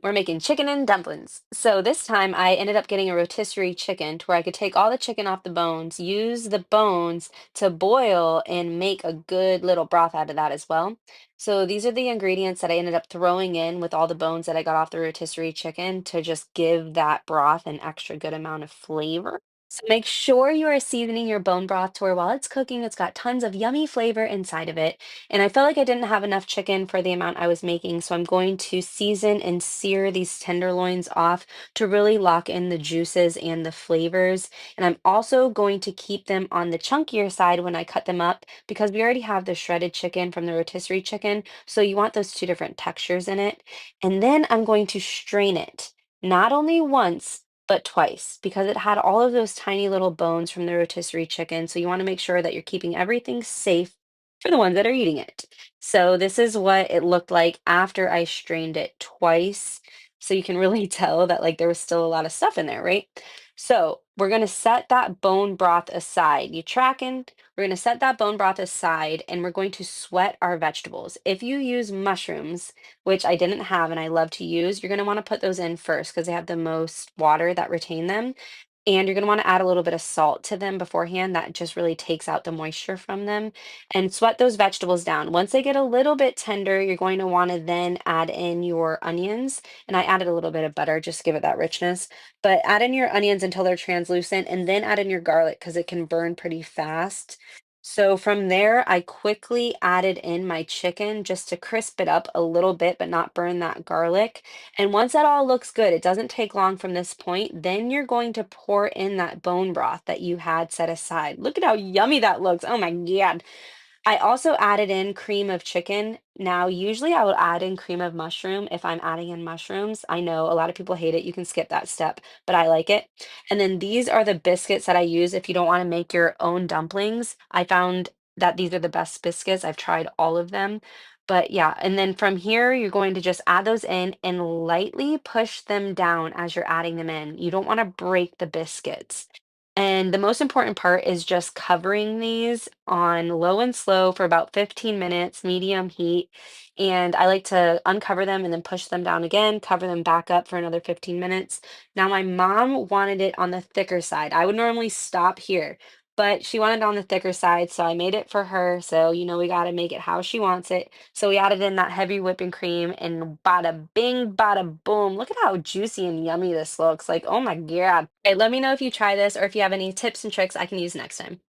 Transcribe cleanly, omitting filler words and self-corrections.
We're making chicken and dumplings. So this time I ended up getting a rotisserie chicken to where I could take all the chicken off the bones, use the bones to boil and make a good little broth out of that as well. So these are the ingredients that I ended up throwing in with all the bones that I got off the rotisserie chicken to just give that broth an extra good amount of flavor. So make sure you are seasoning your bone broth to where while it's cooking, it's got tons of yummy flavor inside of it. And I felt like I didn't have enough chicken for the amount I was making, so I'm going to season and sear these tenderloins off to really lock in the juices and the flavors. And I'm also going to keep them on the chunkier side when I cut them up because we already have the shredded chicken from the rotisserie chicken, so you want those two different textures in it. And then I'm going to strain it, not only once, but twice because it had all of those tiny little bones from the rotisserie chicken. So you want to make sure that you're keeping everything safe for the ones that are eating it. So this is what it looked like after I strained it twice. So you can really tell that like there was still a lot of stuff in there, right? So we're gonna set that bone broth aside. You tracking? We're gonna set that bone broth aside and we're going to sweat our vegetables. If you use mushrooms, which I didn't have and I love to use, you're gonna want to put those in first because they have the most water that retain them. And you're going to want to add a little bit of salt to them beforehand. That just really takes out the moisture from them and sweat those vegetables down. Once they get a little bit tender, you're going to want to then add in your onions. And I added a little bit of butter just to give it that richness. But add in your onions until they're translucent and then add in your garlic because it can burn pretty fast. So from there, I quickly added in my chicken just to crisp it up a little bit, but not burn that garlic. And once that all looks good, it doesn't take long from this point, then you're going to pour in that bone broth that you had set aside. Look at how yummy that looks. Oh my God. I also added in cream of chicken. Now, usually I would add in cream of mushroom if I'm adding in mushrooms. I know a lot of people hate it. You can skip that step, but I like it. And then these are the biscuits that I use if you don't want to make your own dumplings. I found that these are the best biscuits. I've tried all of them. But yeah, and then from here, you're going to just add those in and lightly push them down as you're adding them in. You don't want to break the biscuits. And the most important part is just covering these on low and slow for about 15 minutes, medium heat. And I like to uncover them and then push them down again, cover them back up for another 15 minutes. Now, my mom wanted it on the thicker side. I would normally stop here, but she wanted it on the thicker side, so I made it for her. So, we got to make it how she wants it. So we added in that heavy whipping cream and bada bing, bada boom. Look at how juicy and yummy this looks. Like, oh my God. Hey, let me know if you try this or if you have any tips and tricks I can use next time.